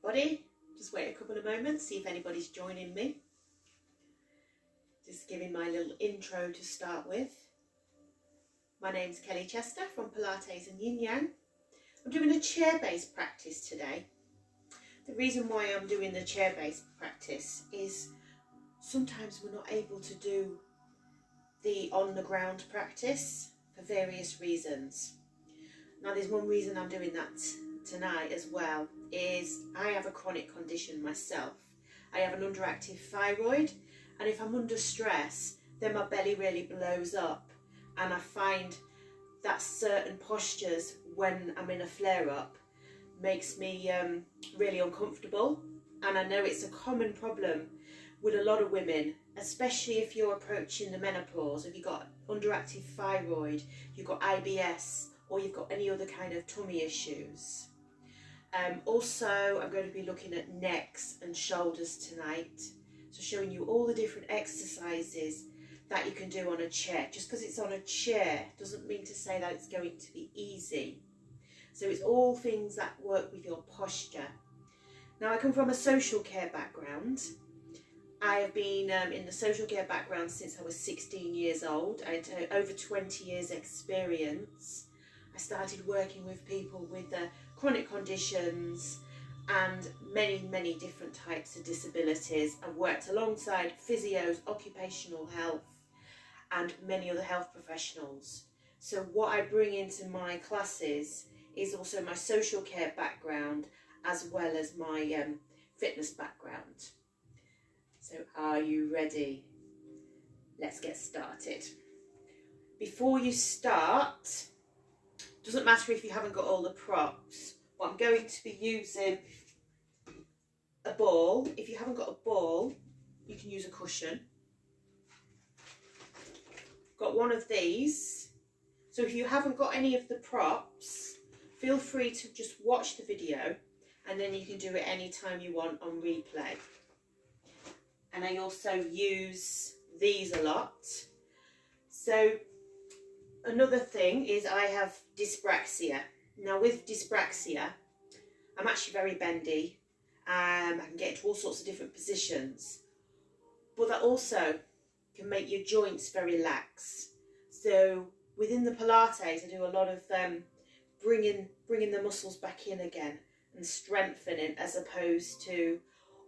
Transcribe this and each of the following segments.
everybody. Just wait a couple of moments, see if anybody's joining me. Just giving my little intro to start with. My name's Kelly Chester from Pilates and Yin Yang. I'm doing a chair-based practice today. The reason why I'm doing the chair-based practice is sometimes we're not able to do the on-the-ground practice for various reasons. Now there's one reason I'm doing that tonight as well, is I have a chronic condition myself. I have an underactive thyroid, and if I'm under stress then my belly really blows up, and I find that certain postures when I'm in a flare-up makes me really uncomfortable. And I know it's a common problem with a lot of women, especially if you're approaching the menopause, if you've got underactive thyroid, you've got IBS, or you've got any other kind of tummy issues. Also, I'm going to be looking at necks and shoulders tonight, so showing you all the different exercises that you can do on a chair. Just because it's on a chair doesn't mean to say that it's going to be easy. So it's all things that work with your posture. Now I come from a social care background. I have been in the social care background since I was 16 years old. I had over 20 years experience. I started working with people with chronic conditions and many different types of disabilities. I've worked alongside physios, occupational health and many other health professionals. So what I bring into my classes is also my social care background as well as my fitness background. So are you ready? Let's get started. Before you start, doesn't matter if you haven't got all the props, but I'm going to be using a ball. If you haven't got a ball, you can use a cushion. Got one of these. So if you haven't got any of the props, feel free to just watch the video and then you can do it anytime you want on replay. And I also use these a lot. So another thing is I have dyspraxia. Now with dyspraxia, I'm actually very bendy. I can get into all sorts of different positions, but that also can make your joints very lax. So within the Pilates, I do a lot of bringing the muscles back in again and strengthening, as opposed to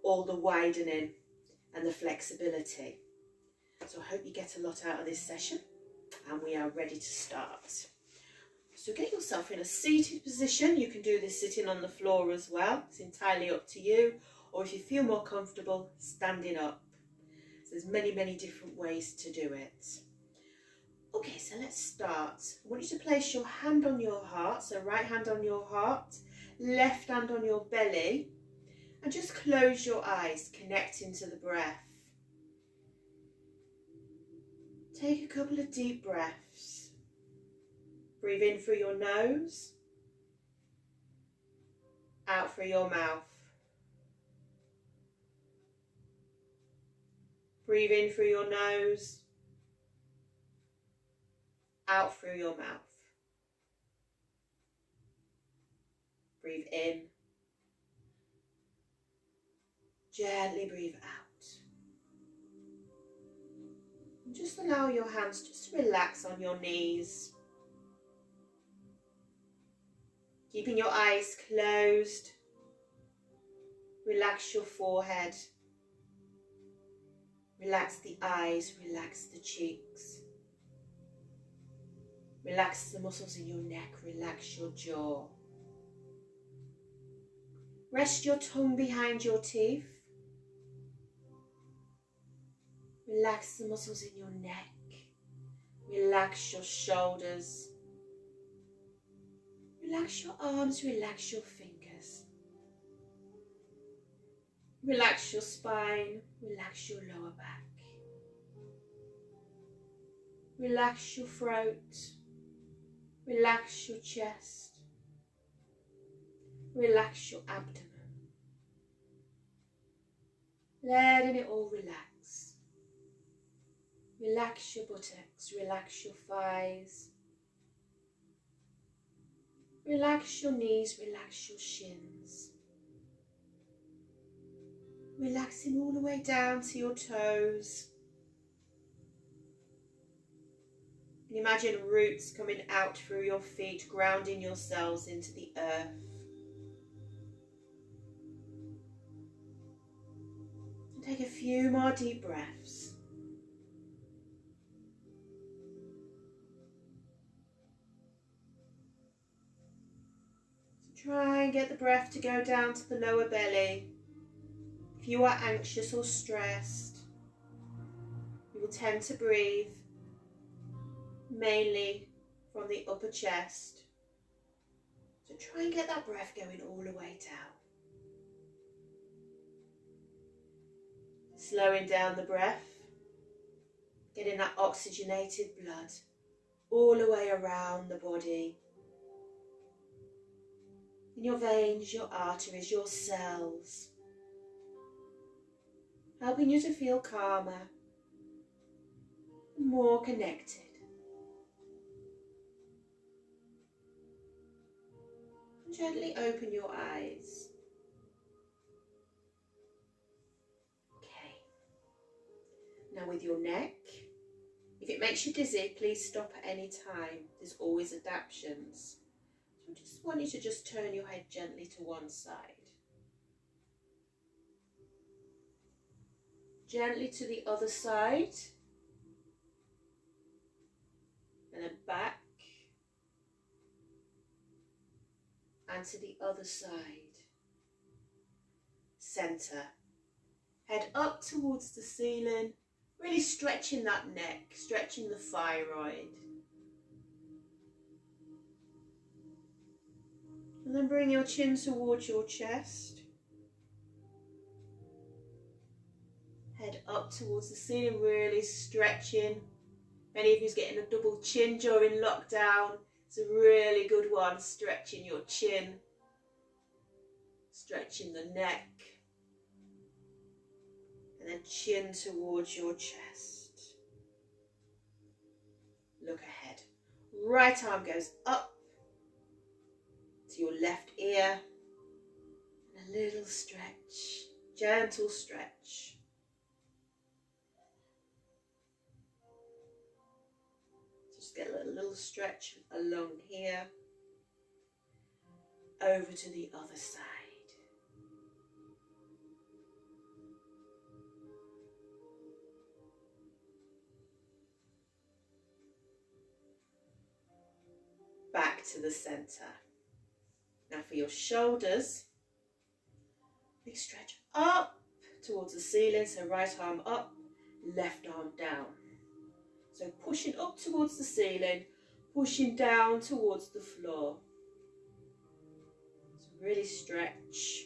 all the widening and the flexibility. So I hope you get a lot out of this session, and we are ready to start. So get yourself in a seated position. You can do this sitting on the floor as well. It's entirely up to you. Or if you feel more comfortable, standing up. So there's many different ways to do it. Okay, so let's start. I want you to place your hand on your heart. So right hand on your heart, left hand on your belly. And just close your eyes, connecting to the breath. Take a couple of deep breaths. Breathe in through your nose, out through your mouth. Breathe in through your nose, out through your mouth. Breathe in. Gently breathe out. And just allow your hands just to relax on your knees. Keeping your eyes closed. Relax your forehead. Relax the eyes, relax the cheeks. Relax the muscles in your neck, relax your jaw. Rest your tongue behind your teeth. Relax the muscles in your neck. Relax your shoulders. Relax your arms, relax your fingers. Relax your spine, relax your lower back. Relax your throat. Relax your chest. Relax your abdomen. Letting it all relax. Relax your buttocks, relax your thighs. Relax your knees, relax your shins. Relaxing all the way down to your toes. And imagine roots coming out through your feet, grounding yourselves into the earth. And take a few more deep breaths. So try and get the breath to go down to the lower belly. If you are anxious or stressed, you will tend to breathe mainly from the upper chest. So try and get that breath going all the way down. Slowing down the breath, getting that oxygenated blood all the way around the body. In your veins, your arteries, your cells. Helping you to feel calmer and more connected. And gently open your eyes. Okay. Now with your neck, if it makes you dizzy, please stop at any time. There's always adaptations. So I just want you to just turn your head gently to one side. Gently to the other side. And then back. And to the other side. Centre. Head up towards the ceiling. Really stretching that neck, stretching the thyroid. And then bring your chin towards your chest. Head up towards the ceiling, really stretching. Many of you's getting a double chin during lockdown. It's a really good one, stretching your chin, stretching the neck, and then chin towards your chest. Look ahead. Right arm goes up to your left ear, and a little stretch, gentle stretch. Just get a little stretch along here, over to the other side. Back to the centre. Now for your shoulders, big stretch up towards the ceiling, so right arm up, left arm down. So pushing up towards the ceiling, pushing down towards the floor. So really stretch,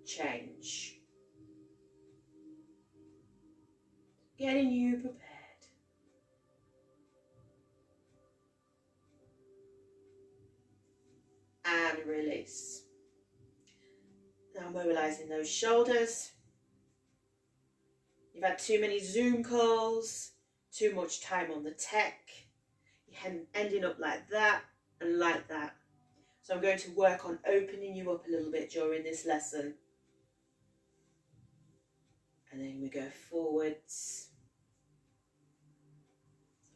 change. Getting you prepared. And release. Now mobilising those shoulders. You've had too many Zoom calls, too much time on the tech. You're ending up like that and like that. So I'm going to work on opening you up a little bit during this lesson. And then we go forwards,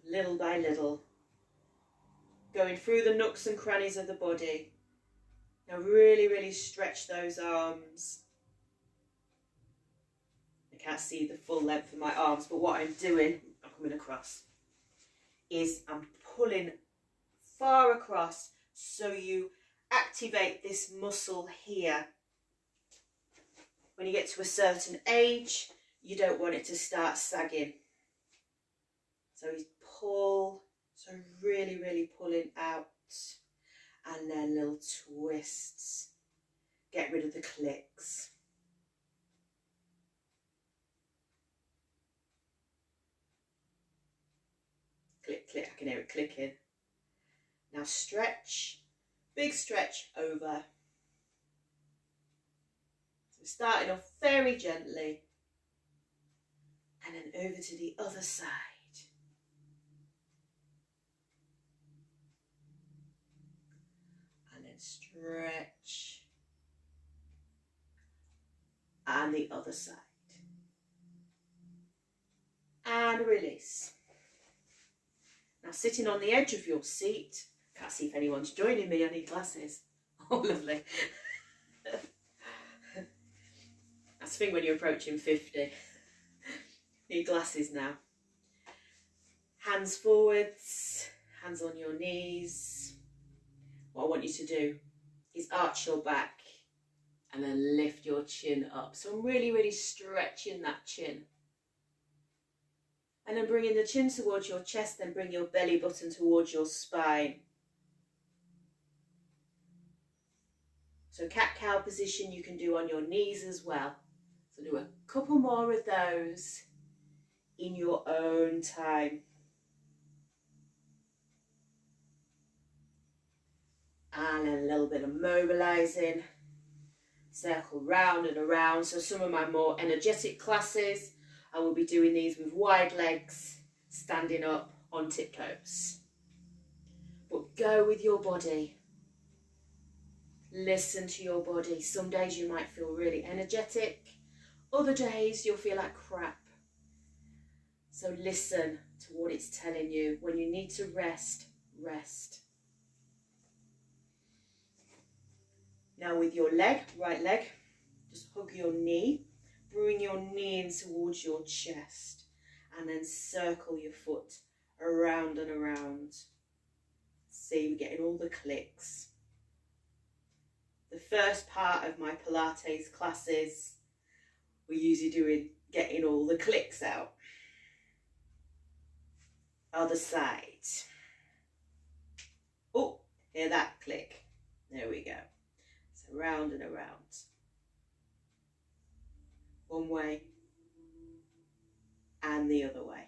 little by little, going through the nooks and crannies of the body. Now really, really stretch those arms. I can't see the full length of my arms, but what I'm doing, I'm coming across, is I'm pulling far across so you activate this muscle here. When you get to a certain age, you don't want it to start sagging. So you pull, so really, really pulling out, and then little twists. Get rid of the clicks. Click, click, I can hear it clicking. Now stretch, big stretch over. So starting off very gently, and then over to the other side. And then stretch. and the other side. And release. Now sitting on the edge of your seat, can't see if anyone's joining me, I need glasses. Oh, lovely. That's the thing when you're approaching 50. Need glasses now. Hands forwards, hands on your knees. What I want you to do is arch your back and then lift your chin up. So I'm really, really stretching that chin. And then bringing the chin towards your chest, then bring your belly button towards your spine. So cat-cow position you can do on your knees as well. So do a couple more of those in your own time. And a little bit of mobilizing. Circle round and around. So some of my more energetic classes, I will be doing these with wide legs, standing up on tiptoes. But go with your body. Listen to your body. Some days you might feel really energetic. Other days you'll feel like crap. So listen to what it's telling you. When you need to rest, rest. Now with your leg, right leg, just hug your knee. Bring your knee in towards your chest. And then circle your foot around and around. See, we're getting all the clicks. The first part of my Pilates classes, we're usually getting all the clicks out. Other side. Oh, hear that click. There we go. So round and around. One way and the other way.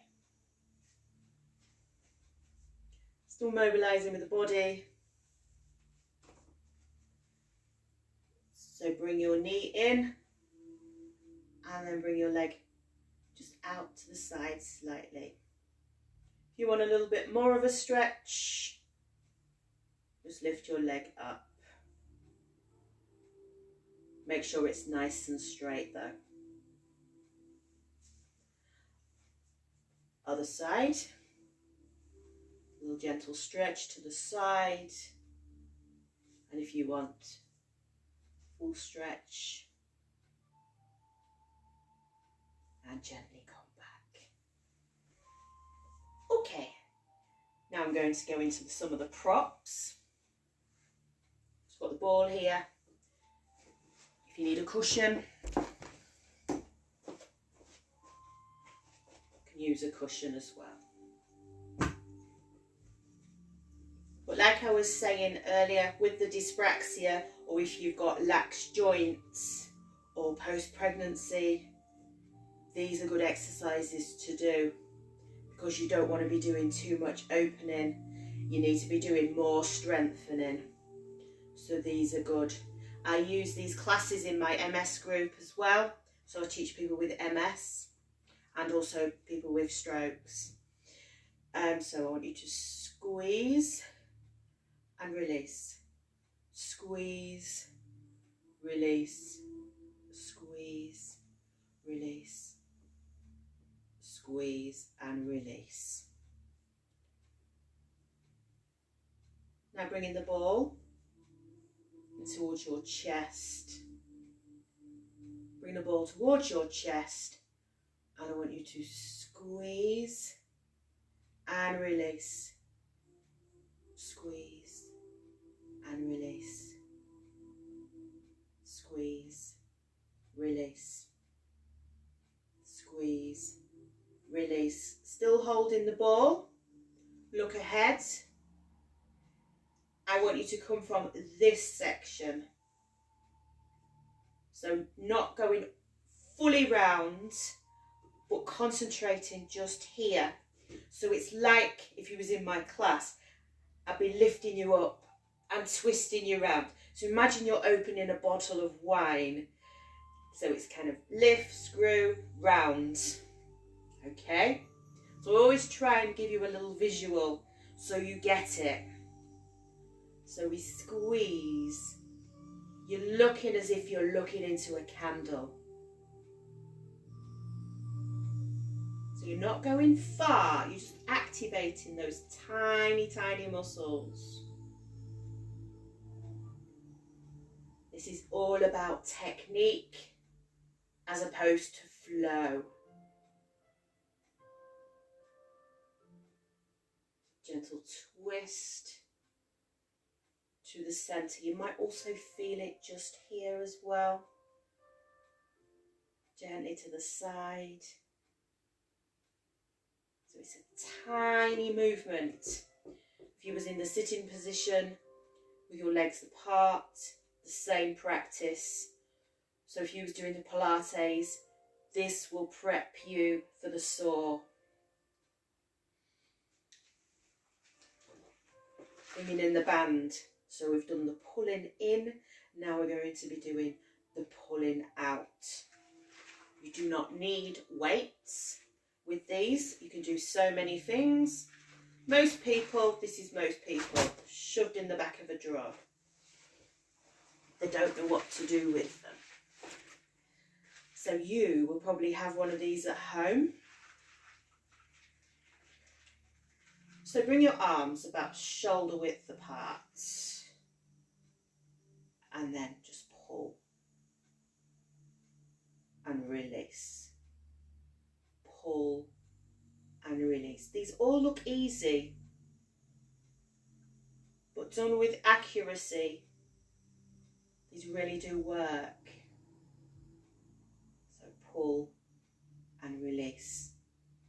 Still mobilizing with the body. So bring your knee in and then bring your leg just out to the side slightly. If you want a little bit more of a stretch, just lift your leg up. Make sure it's nice and straight though. Other side. A little gentle stretch to the side. And if you want full stretch, and gently come back. Okay, now I'm going to go into some of the props. Just got the ball here. If you need a cushion, you can use a cushion as well. But like I was saying earlier, with the dyspraxia, or if you've got lax joints or post-pregnancy, these are good exercises to do because you don't want to be doing too much opening. You need to be doing more strengthening. So these are good. I use these classes in my MS group as well. So I teach people with MS and also people with strokes. So I want you to squeeze and release. Squeeze, release, squeeze, release, squeeze and release. Now bringing the ball towards your chest. Bring the ball towards your chest and I want you to squeeze and release. Squeeze and release. Squeeze, release. Squeeze, release. Still holding the ball. Look ahead. I want you to come from this section. So not going fully round, but concentrating just here. So it's like if you was in my class, I'd be lifting you up and twisting you round. So imagine you're opening a bottle of wine. So it's kind of lift, screw, round. Okay? So I always try and give you a little visual so you get it. So we squeeze. You're looking as if you're looking into a candle. So you're not going far, you're just activating those tiny, tiny muscles. This is all about technique as opposed to flow. Gentle twist to the centre. You might also feel it just here as well. Gently to the side. So it's a tiny movement. If you was in the sitting position with your legs apart, the same practice. So if you was doing the Pilates, this will prep you for the saw. Bringing in the band. So we've done the pulling in, now we're going to be doing the pulling out. You do not need weights with these. You can do so many things. Most people, this is most people, shoved in the back of a drawer. They don't know what to do with them. So you will probably have one of these at home. So bring your arms about shoulder width apart. And then just pull. And release. Pull and release. These all look easy, but done with accuracy, these really do work. So pull and release.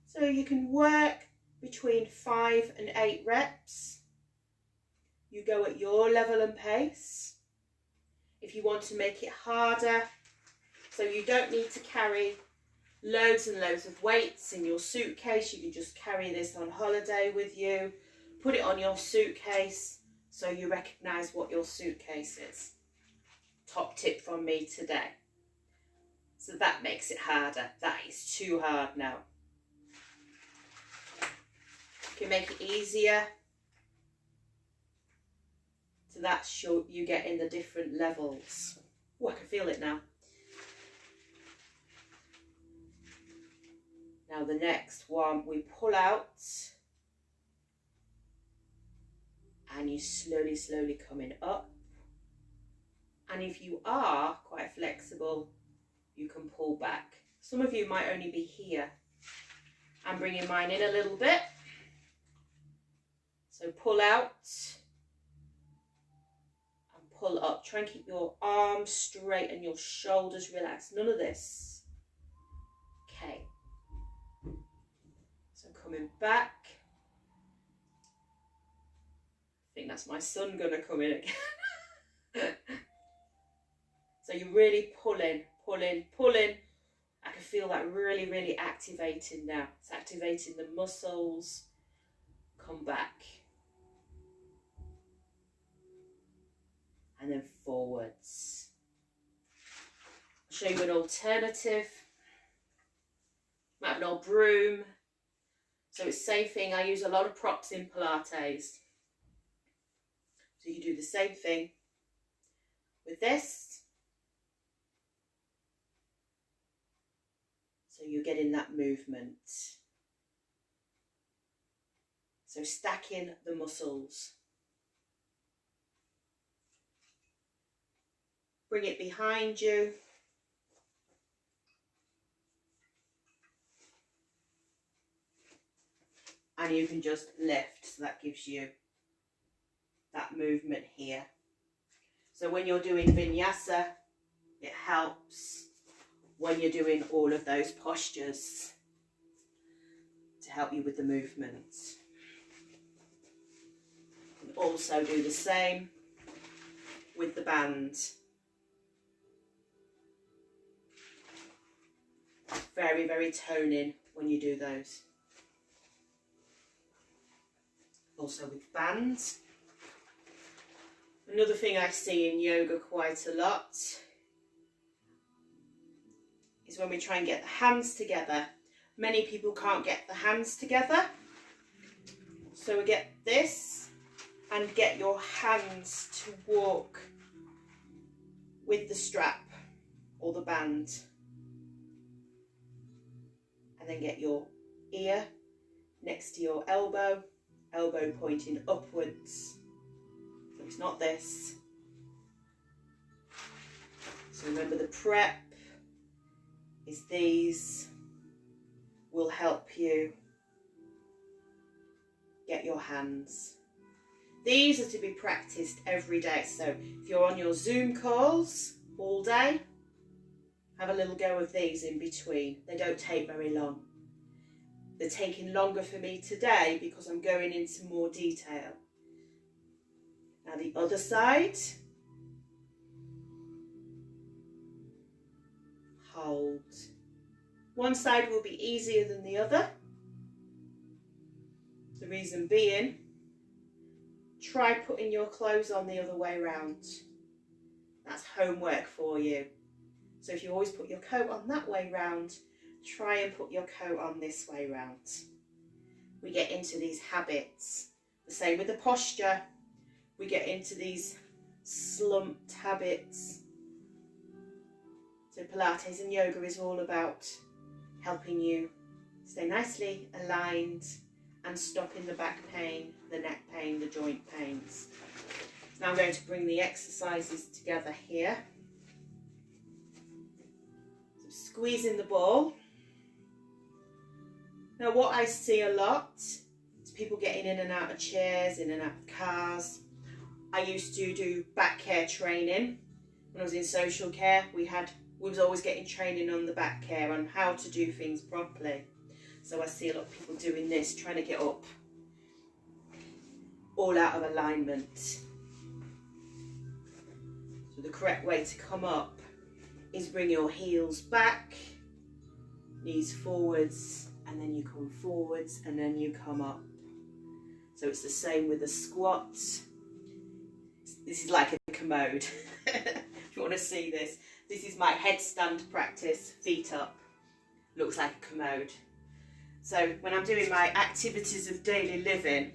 So you can work between 5 and 8 reps. You go at your level and pace. If you want to make it harder, so you don't need to carry loads and loads of weights in your suitcase. You can just carry this on holiday with you. Put it on your suitcase so you recognise what your suitcase is. Top tip from me today. So that makes it harder. That is too hard now. You can make it easier. So that's you get in the different levels. Oh, I can feel it now. Now the next one, we pull out and you slowly, slowly coming up. And if you are quite flexible, you can pull back. Some of you might only be here. I'm bringing mine in a little bit. So pull out and pull up. Try and keep your arms straight and your shoulders relaxed. None of this. Okay. Coming back. I think that's my son gonna come in again. So you're really pulling, pulling, pulling. I can feel that really, really activating now. It's activating the muscles. Come back. And then forwards. I'll show you an alternative. Might have an old broom. So it's the same thing. I use a lot of props in Pilates. So you do the same thing with this. So you're getting that movement. So stacking the muscles. Bring it behind you. And you can just lift, so that gives you that movement here. So when you're doing vinyasa, it helps when you're doing all of those postures to help you with the movement. You can also do the same with the band. Very, very toning when you do those. Also with bands. Another thing I see in yoga quite a lot is when we try and get the hands together. Many people can't get the hands together. So we get this and get your hands to walk with the strap or the band. And then get your ear next to your elbow, elbow pointing upwards. So it's not this. So remember, the prep is these will help you get your hands. These are to be practiced every day. So if you're on your Zoom calls all day, have a little go of these in between. They don't take very long. They're taking longer for me today because I'm going into more detail. Now the other side. Hold. One side will be easier than the other. The reason being, try putting your clothes on the other way round. That's homework for you. So if you always put your coat on that way round, try and put your coat on this way round. We get into these habits. The same with the posture. We get into these slumped habits. So Pilates and yoga is all about helping you stay nicely aligned and stopping the back pain, the neck pain, the joint pains. Now I'm going to bring the exercises together here. So squeezing the ball. Now what I see a lot is people getting in and out of chairs, in and out of cars. I used to do back care training. When I was in social care, we was always getting training on the back care on how to do things properly. So I see a lot of people doing this, trying to get up, all out of alignment. So the correct way to come up is bring your heels back, knees forwards, and then you come forwards, and then you come up. So it's the same with the squat. This is like a commode. If you want to see this. This is my headstand practice, feet up. Looks like a commode. So when I'm doing my activities of daily living,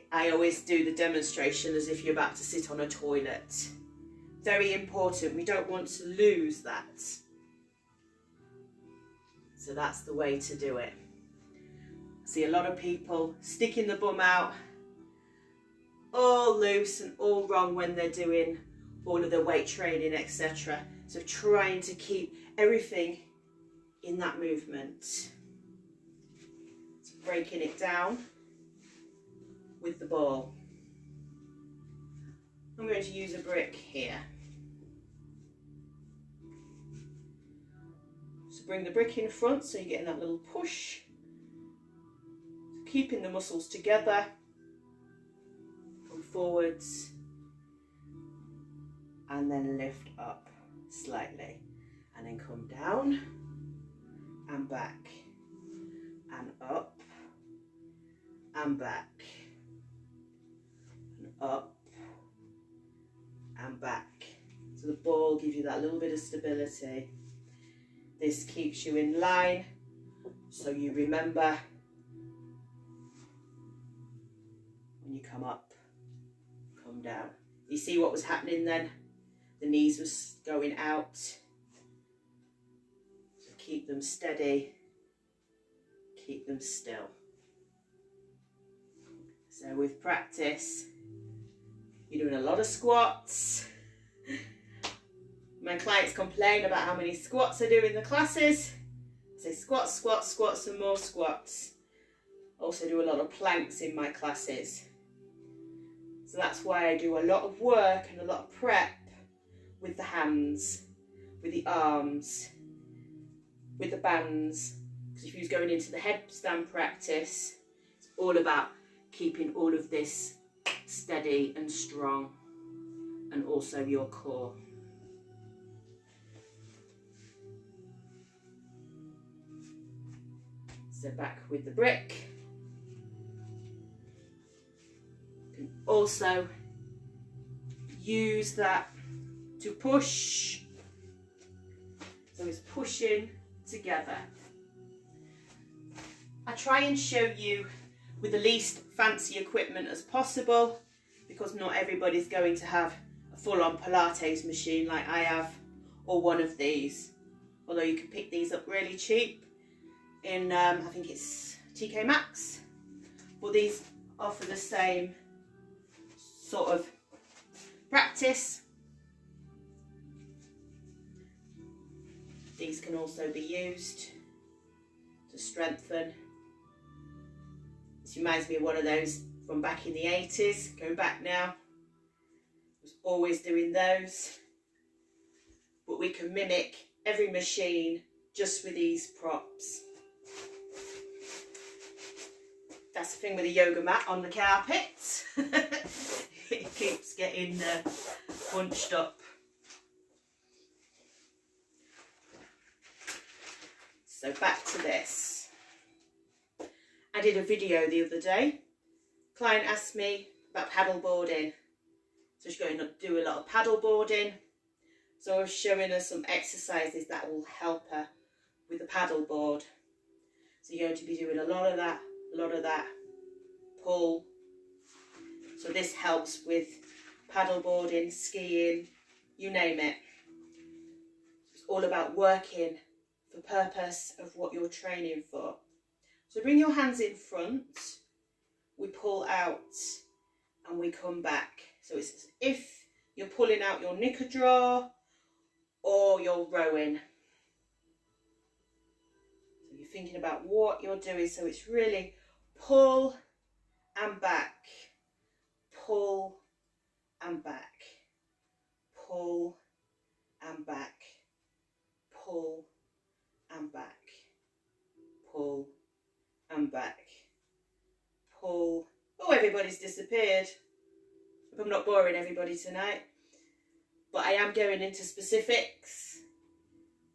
I always do the demonstration as if you're about to sit on a toilet. Very important, we don't want to lose that. So that's the way to do it. I see a lot of people sticking the bum out, all loose and all wrong when they're doing all of the weight training, etc. So trying to keep everything in that movement. So breaking it down with the ball. I'm going to use a brick here. So bring the brick in front so you're getting that little push. So keeping the muscles together. Come forwards. And then lift up slightly. And then come down. And back. And up. And back. And up. And back. So the ball gives you that little bit of stability. This keeps you in line, so you remember when you come up, come down. You see what was happening then? The knees was going out. So keep them steady, keep them still. So with practice, you're doing a lot of squats. My clients complain about how many squats I do in the classes. I say squats, squats, squats and more squats. Also do a lot of planks in my classes. So that's why I do a lot of work and a lot of prep with the hands, with the arms, with the bands. Because if you're going into the headstand practice, it's all about keeping all of this steady and strong, and also your core. So back with the brick. You can also use that to push. So it's pushing together. I try and show you with the least fancy equipment as possible, because not everybody's going to have a full-on Pilates machine like I have, or one of these. although you can pick these up really cheap in, I think it's TK Maxx. But these offer the same sort of practice. These can also be used to strengthen. This reminds me of one of those from back in the 80s, going back now. I was always doing those. But we can mimic every machine just with these props. That's the thing with a yoga mat on the carpet. It keeps getting bunched up. So back to this. I did a video the other day. Client asked me about paddle boarding. So she's going to do a lot of paddle boarding. So I was showing her some exercises that will help her with the paddle board. So you're going to be doing a lot of that, pull. So this helps with paddle boarding, skiing, you name it. It's all about working for purpose of what you're training for. So bring your hands in front, we pull out and we come back. So it's as if you're pulling out your knicker drawer or you're rowing. So you're thinking about what you're doing. So it's really pull and back, pull and back, pull and back, pull and back, pull and back, pull. Oh, everybody's disappeared. Hope I'm not boring everybody tonight. But I am going into specifics.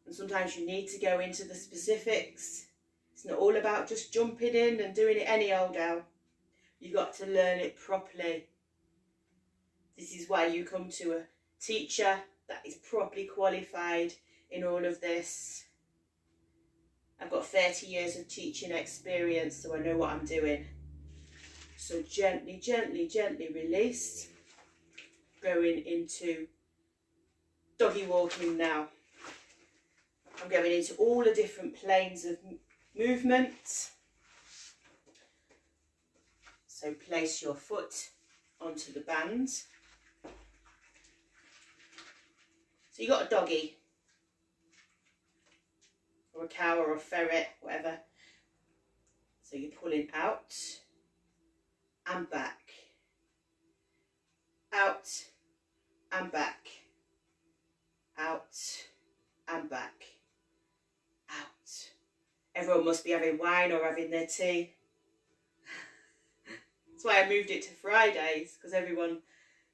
And sometimes you need to go into the specifics. It's not all about just jumping in and doing it any old how. You've got to learn it properly. This is why you come to a teacher that is properly qualified in all of this. I've got 30 years of teaching experience, so I know what I'm doing. So gently, gently, gently release. Going into doggy walking now. I'm going into all the different planes of movement. So place your foot onto the band. So you got a doggy, or a cow or a ferret, whatever. So you're pulling out and back, out and back, out and back, out. Everyone must be having wine or having their tea. That's why I moved it to Fridays, because everyone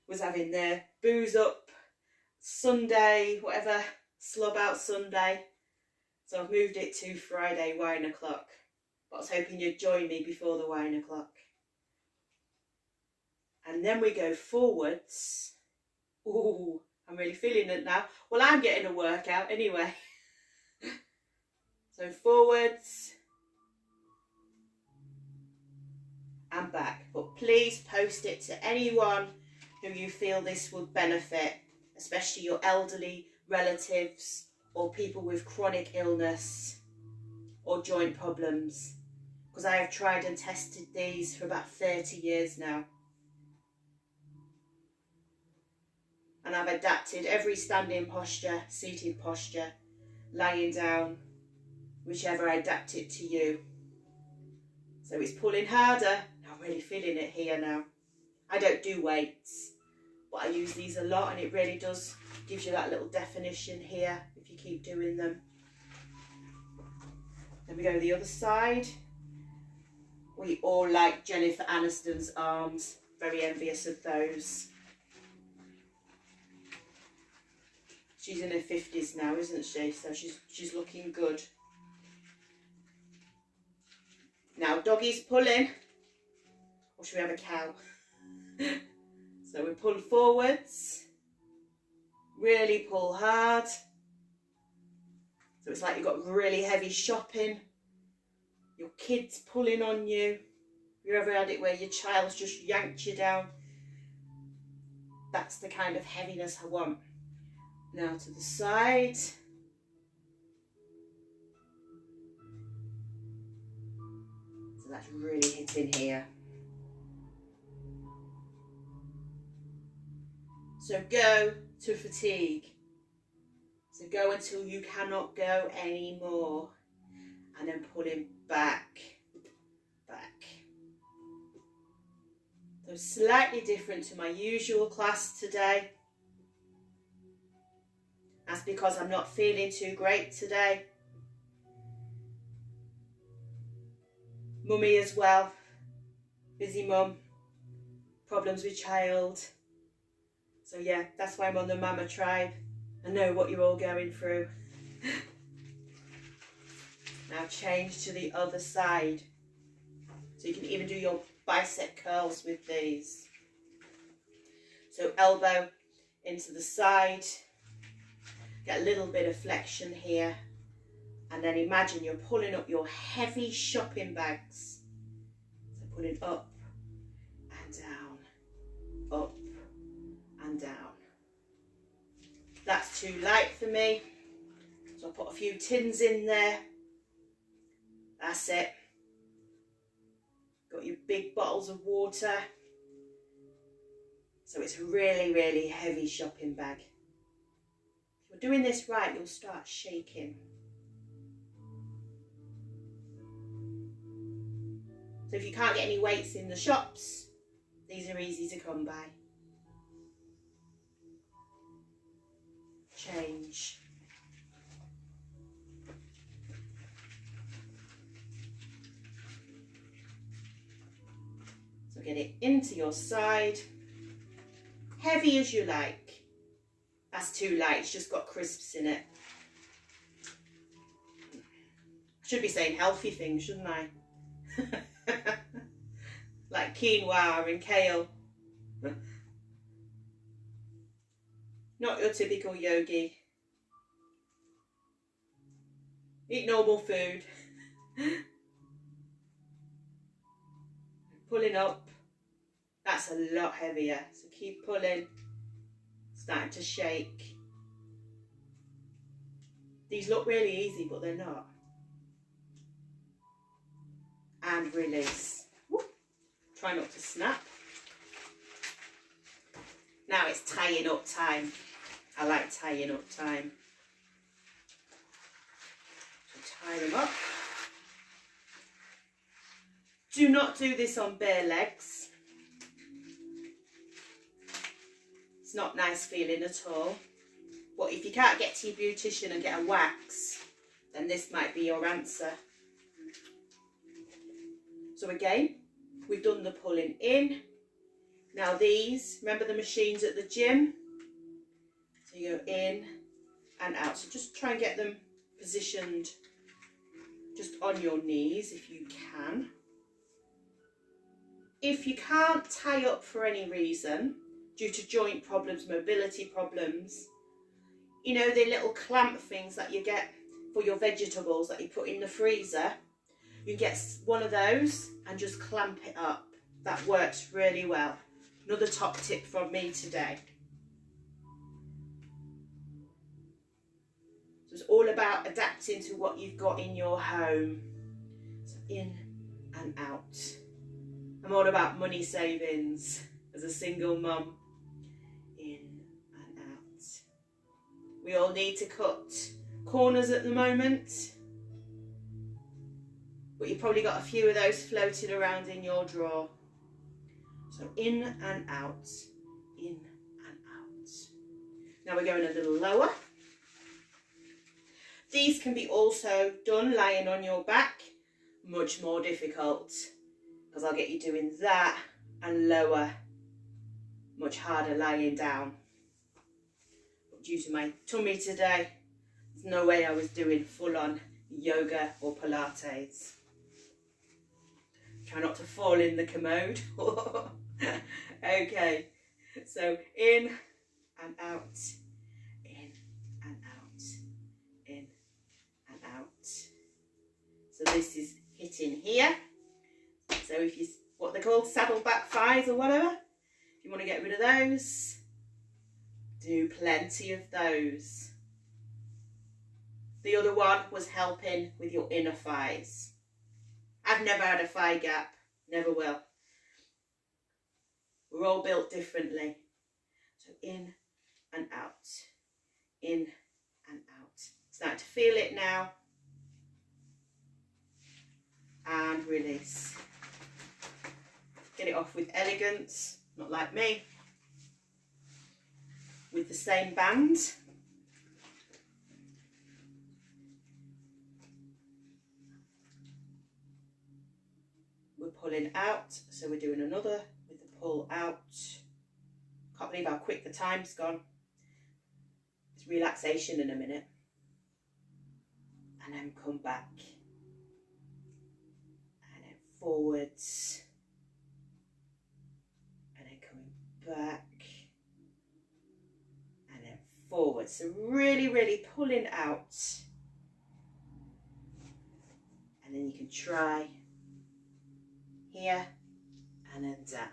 was having their booze up Sunday, whatever, slob out Sunday. So I've moved it to Friday wine o'clock. But I was hoping you'd join me before the wine o'clock. And then we go forwards. Ooh, I'm really feeling it now. Well, I'm getting a workout anyway. So forwards and back. But please post it to anyone who you feel this would benefit, especially your elderly relatives or people with chronic illness or joint problems. Because I have tried and tested these for about 30 years now. And I've adapted every standing posture, seated posture, lying down, whichever I adapt it to you. So it's pulling harder. I'm really feeling it here now. I don't do weights, but I use these a lot, and it really does gives you that little definition here if you keep doing them. Then we go to the other side. We all like Jennifer Aniston's arms. Very envious of those. She's in her 50s now, isn't she? So she's looking good. Now doggy's pulling. Or should we have a cow? So we pull forwards. Really pull hard. So it's like you've got really heavy shopping. Your kid's pulling on you. Have you ever had it where your child's just yanked you down? That's the kind of heaviness I want. Now to the side. So that's really hitting here. So go to fatigue. So go until you cannot go anymore. And then pulling back, back. So slightly different to my usual class today. That's because I'm not feeling too great today. Mummy as well. Busy mum. Problems with child. So yeah, that's why I'm on the Mama Tribe. I know what you're all going through. Now change to the other side. So you can even do your bicep curls with these. So elbow into the side. Get a little bit of flexion here. And then imagine you're pulling up your heavy shopping bags. So pulling up and down, up and down. That's too light for me. So I'll put a few tins in there. That's it. Got your big bottles of water. So it's a really, really heavy shopping bag. If you're doing this right, you'll start shaking. So if you can't get any weights in the shops, these are easy to come by. Change. So get it into your side, heavy as you like. That's too light, it's just got crisps in it. I should be saying healthy things, shouldn't I? Like quinoa and kale. Not your typical yogi. Eat normal food. Pulling up. That's a lot heavier. So keep pulling. Starting to shake. These look really easy, but they're not. And release. Woo. Try not to snap. Now it's tying up time. I like tying up time. So tie them up. Do not do this on bare legs. It's not nice feeling at all. But if you can't get to your beautician and get a wax, then this might be your answer. So again, we've done the pulling in. Now these, remember the machines at the gym? So you go in and out. So just try and get them positioned just on your knees if you can. If you can't tie up for any reason, due to joint problems, mobility problems, you know the little clamp things that you get for your vegetables that you put in the freezer, you can get one of those and just clamp it up. That works really well. Another top tip from me today. So it's all about adapting to what you've got in your home. So in and out. I'm all about money savings as a single mum. In and out. We all need to cut corners at the moment. But you've probably got a few of those floating around in your drawer. So in and out, in and out. Now we're going a little lower. These can be also done lying on your back, much more difficult because I'll get you doing that and lower, much harder lying down. But due to my tummy today, there's no way I was doing full-on yoga or Pilates. Try not to fall in the commode. Okay, so in and out, in and out, in and out. So this is hitting here. So if you, what they're called, saddleback thighs or whatever, if you want to get rid of those, do plenty of those. The other one was helping with your inner thighs. I've never had a thigh gap, never will. We're all built differently. So in and out, in and out. Start to feel it now. And release. Get it off with elegance, not like me. With the same band. We're pulling out, so we're doing another with the pull out. Can't believe how quick the time's gone. It's relaxation in a minute. And then come back. And then forwards. And then coming back. And then forwards. So really, really pulling out. And then you can try here and then down.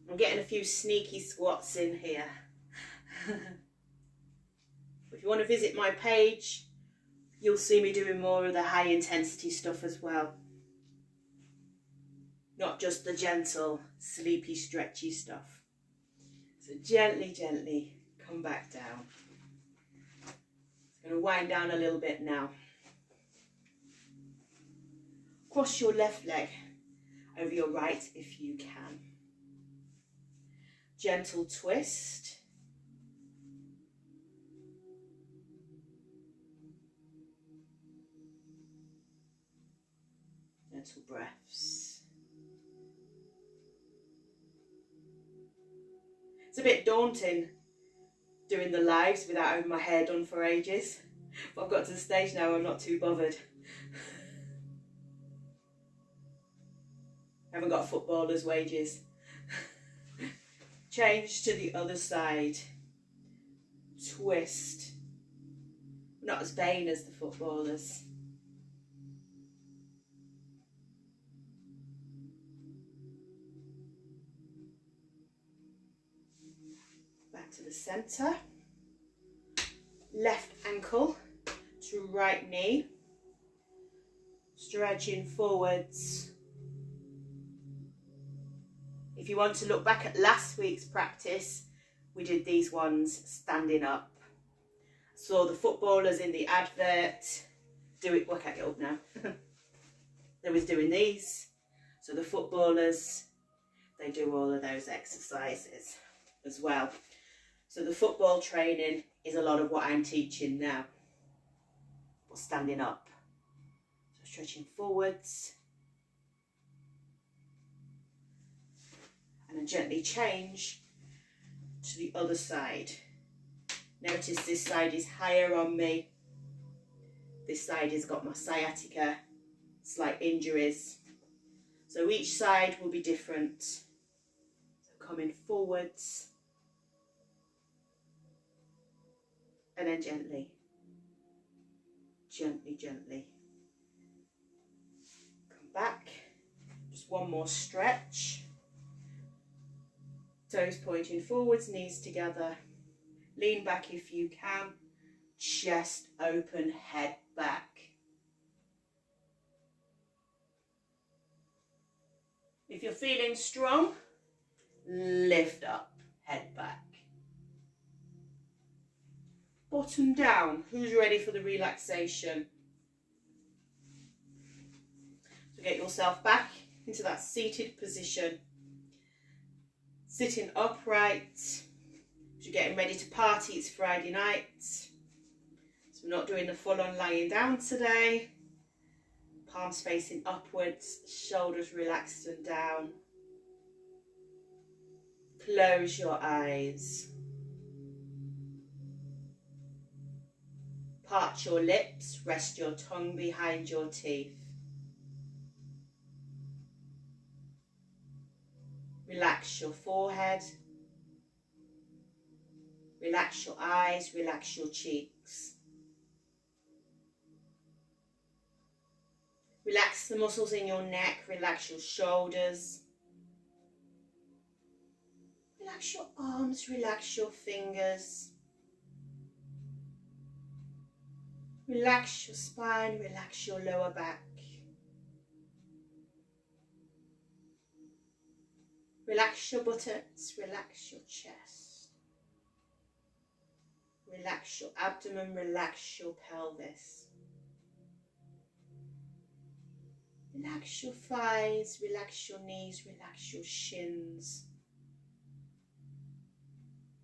I'm getting a few sneaky squats in here. If you want to visit my page, you'll see me doing more of the high intensity stuff as well. Not just the gentle, sleepy, stretchy stuff. So gently, gently come back down. I'm going to wind down a little bit now. Cross your left leg over your right if you can. Gentle twist. Gentle breaths. It's a bit daunting doing the lives without having my hair done for ages. But I've got to the stage now I'm not too bothered. I haven't got footballers' wages. Change to the other side. Twist. Not as vain as the footballers. Back to the centre. Left ankle to right knee. Stretching forwards. If you want to look back at last week's practice, we did these ones standing up. Saw the footballers in the advert do it, work it up now. They was doing these. So the footballers, they do all of those exercises as well. So the football training is a lot of what I'm teaching now. But standing up. So stretching forwards. And then gently change to the other side. Notice this side is higher on me. This side has got my sciatica, slight injuries. So each side will be different. So coming forwards. And then gently. Gently, gently. Come back. Just one more stretch. Toes pointing forwards, knees together. Lean back if you can. Chest open, head back. If you're feeling strong, lift up, head back. Bottom down. Who's ready for the relaxation? So get yourself back into that seated position. Sitting upright. As you're getting ready to party, it's Friday night. So we're not doing the full on lying down today. Palms facing upwards, shoulders relaxed and down. Close your eyes. Part your lips, rest your tongue behind your teeth. Relax your forehead. Relax your eyes, relax your cheeks. Relax the muscles in your neck, relax your shoulders. Relax your arms, relax your fingers. Relax your spine, relax your lower back. Relax your buttocks, relax your chest. Relax your abdomen, relax your pelvis. Relax your thighs, relax your knees, relax your shins.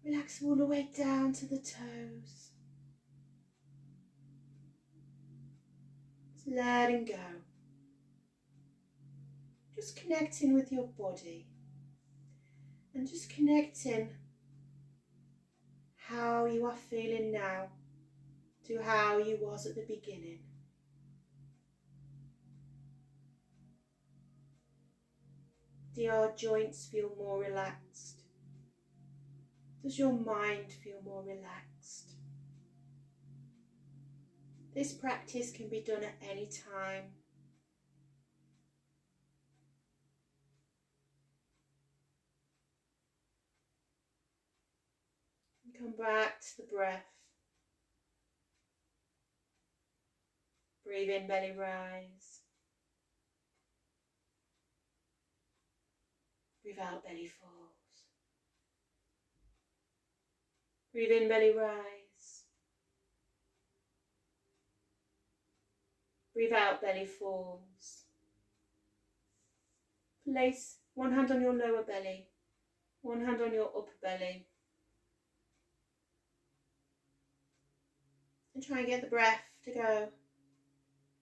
Relax all the way down to the toes. Just letting go. Just connecting with your body. And just connecting how you are feeling now to how you was at the beginning. Do your joints feel more relaxed? Does your mind feel more relaxed? This practice can be done at any time. And come back to the breath. Breathe in, belly rise. Breathe out, belly falls. Breathe in, belly rise. Breathe out, belly falls. Place one hand on your lower belly, one hand on your upper belly. And try and get the breath to go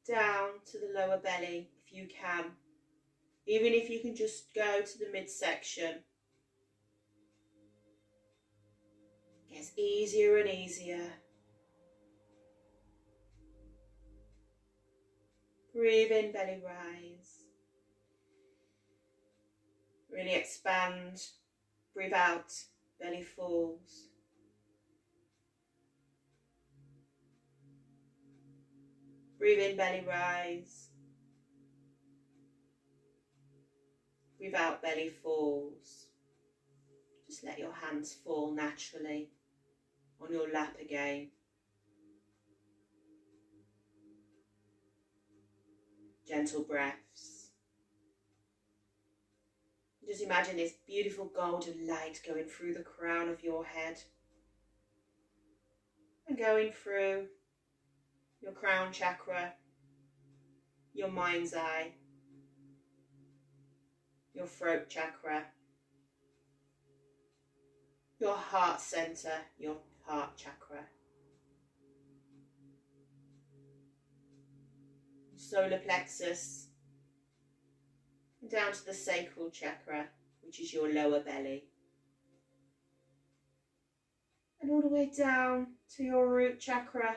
down to the lower belly if you can. Even if you can just go to the midsection. It gets easier and easier. Breathe in, belly rise. Really expand. Breathe out, belly falls. Breathe in, belly rise. Breathe out, belly falls. Just let your hands fall naturally on your lap again. Gentle breaths. Just imagine this beautiful golden light going through the crown of your head and going through your crown chakra, your mind's eye, your throat chakra, your heart center, your heart chakra, solar plexus, and down to the sacral chakra, which is your lower belly. And all the way down to your root chakra.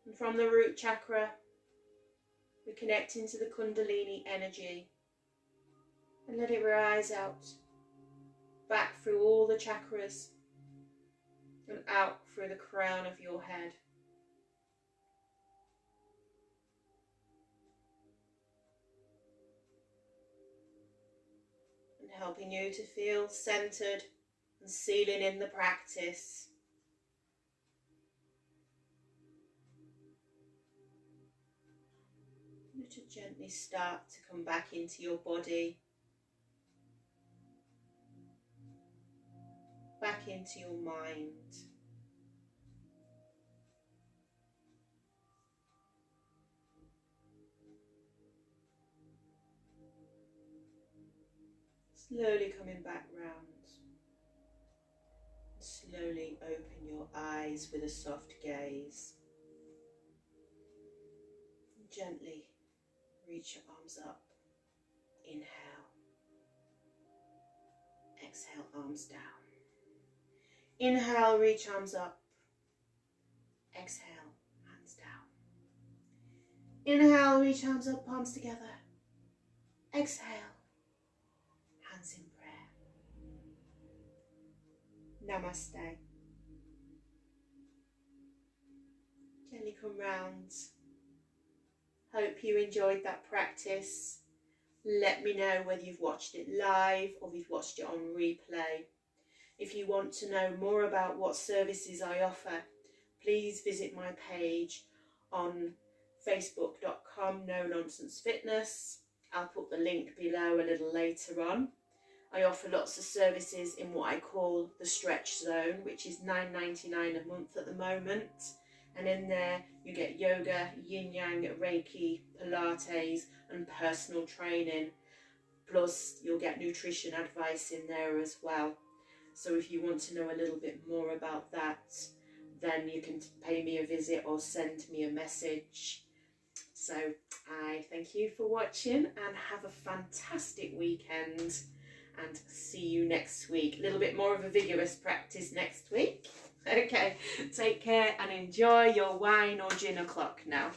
And from the root chakra, we connect into the Kundalini energy and let it rise out, back through all the chakras and out through the crown of your head. And helping you to feel centered and sealing in the practice. You to gently start to come back into your body, back into your mind. Slowly coming back round. Slowly open your eyes with a soft gaze. Gently reach your arms up. Inhale. Exhale, arms down. Inhale, reach arms up. Exhale, hands down. Inhale, reach arms up, palms together. Exhale, hands in prayer. Namaste. Gently come round. Hope you enjoyed that practice. Let me know whether you've watched it live or if you've watched it on replay. If you want to know more about what services I offer, please visit my page on facebook.com No Nonsense Fitness. I'll put the link below a little later on. I offer lots of services in what I call the stretch zone, which is $9.99 a month at the moment. And in there you get yoga, yin yang, reiki, pilates and personal training. Plus you'll get nutrition advice in there as well. So if you want to know a little bit more about that, then you can pay me a visit or send me a message. So I thank you for watching and have a fantastic weekend, and see you next week. A little bit more of a vigorous practice next week. Okay, take care and enjoy your wine or gin o'clock now.